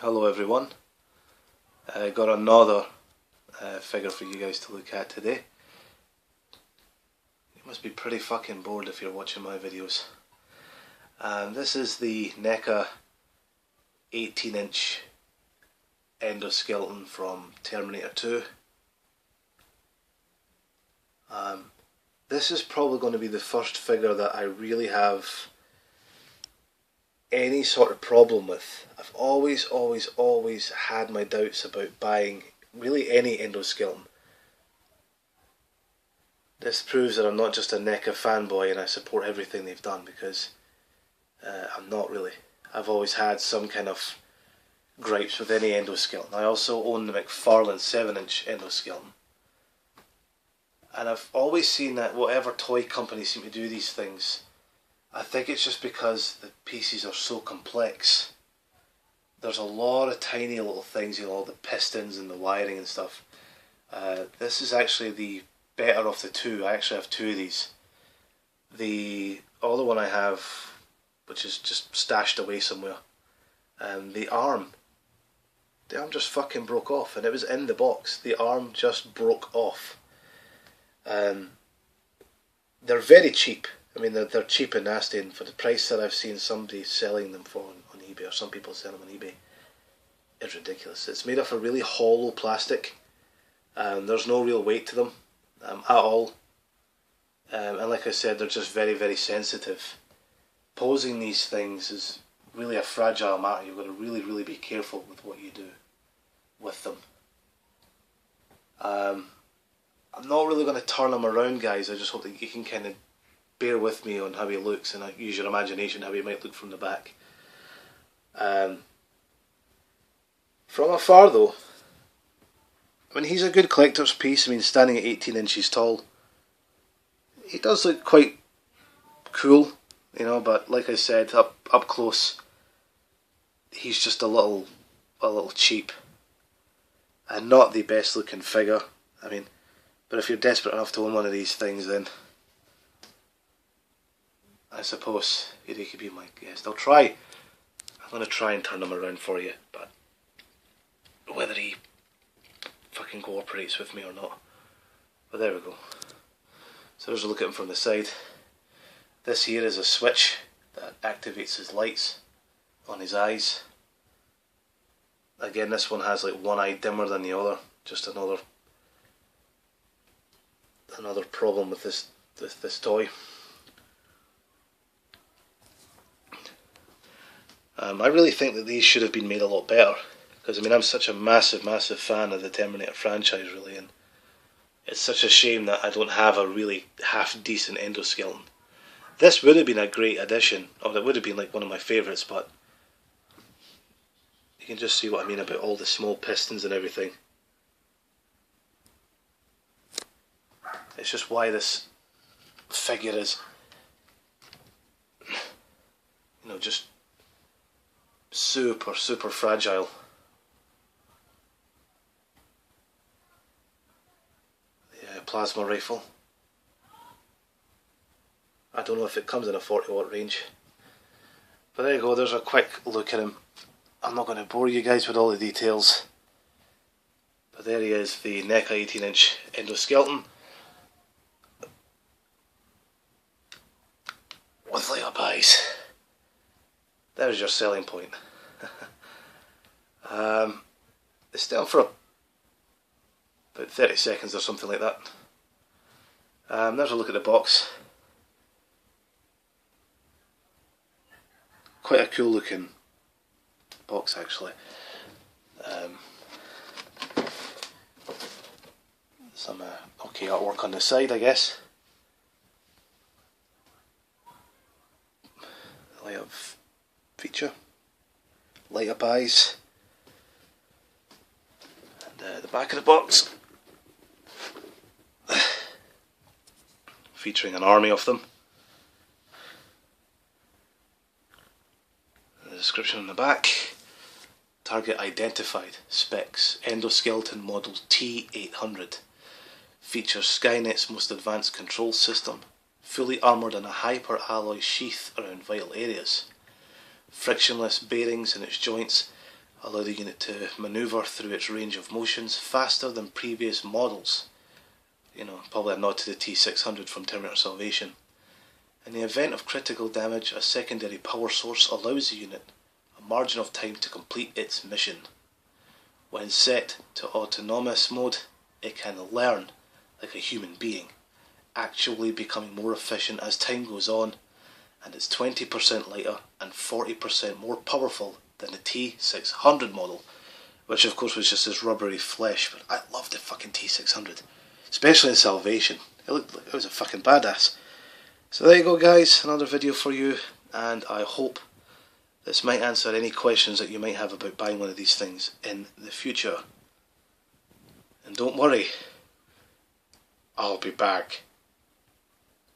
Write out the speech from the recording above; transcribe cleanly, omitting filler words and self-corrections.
Hello everyone, got another figure for you guys to look at today. You must be pretty fucking bored if you're watching my videos. This is the Neca 18-inch Endoskeleton from Terminator 2. This is probably going to be the first figure that I really have any sort of problem with. I've always had my doubts about buying really any Endoskeleton. This proves that I'm not just a Neca fanboy and I support everything they've done, because I'm not really. I've always had some kind of gripes with any Endoskeleton. I also own the McFarlane 7-inch Endoskeleton. And I've always seen that whatever toy companies seem to do these things, I think it's just because the pieces are so complex. There's a lot of tiny little things, you know, all the pistons and the wiring and stuff. This is actually the better of the two. I actually have two of these. The other one I have, which is just stashed away somewhere, the arm just fucking broke off, and it was in the box. The arm just broke off. They're very cheap. I mean, they're cheap and nasty, and for the price that I've seen somebody selling them for on eBay, or some people sell them on eBay, it's ridiculous. It's made of a really hollow plastic, and there's no real weight to them at all. And like I said, they're just very sensitive. Posing these things is really a fragile matter. You've got to really be careful with what you do with them. I'm not really going to turn him around, guys. I just hope that you can kind of bear with me on how he looks and use your imagination how he might look from the back. From afar though, I mean, he's a good collector's piece. I mean, standing at 18 inches tall, he does look quite cool, you know, but like I said, up close, he's just a little cheap and not the best looking figure. I mean, but if you're desperate enough to own one of these things, then I suppose he could be my guest. I'm going to try and turn him around for you, but whether he fucking cooperates with me or not. But there we go. So there's a look at him from the side. This here is a switch that activates his lights on his eyes. Again, this one has like one eye dimmer than the other. Just another problem with this toy. I really think that these should have been made a lot better, because I mean, I'm such a massive fan of the Terminator franchise, really, and it's such a shame that I don't have a really half decent Endoskeleton. This would have been a great addition, or it would have been like one of my favourites, but you can just see what I mean about all the small pistons and everything. It's just why this figure is, you know, just super fragile. The plasma rifle. I don't know if it comes in a 40-watt range, but there you go. There's a quick look at him. I'm not going to bore you guys with all the details, but there he is, the Neca 18-inch Endoskeleton with light up eyes. There's your selling point. It's down for about 30 seconds or something like that. There's a look at the box. Quite a cool looking box, actually. Some okay artwork on the side, I guess. Light up feature, light up eyes, and the back of the box featuring an army of them. And the description on the back: target identified, specs, Endoskeleton model T-800, features Skynet's most advanced control system, fully armoured in a hyper alloy sheath around vital areas, frictionless bearings in its joints, allow the unit to manoeuvre through its range of motions faster than previous models. You know, probably a nod to the T-600 from Terminator Salvation. In the event of critical damage, a secondary power source allows the unit a margin of time to complete its mission. When set to autonomous mode, it can learn like a human being, actually becoming more efficient as time goes on, and it's 20% lighter and 40% more powerful than the T-600 model, which of course was just this rubbery flesh. But I love the fucking T-600, especially in Salvation. It was a fucking badass. So there you go guys, another video for you, and I hope this might answer any questions that you might have about buying one of these things in the future. And don't worry, I'll be back.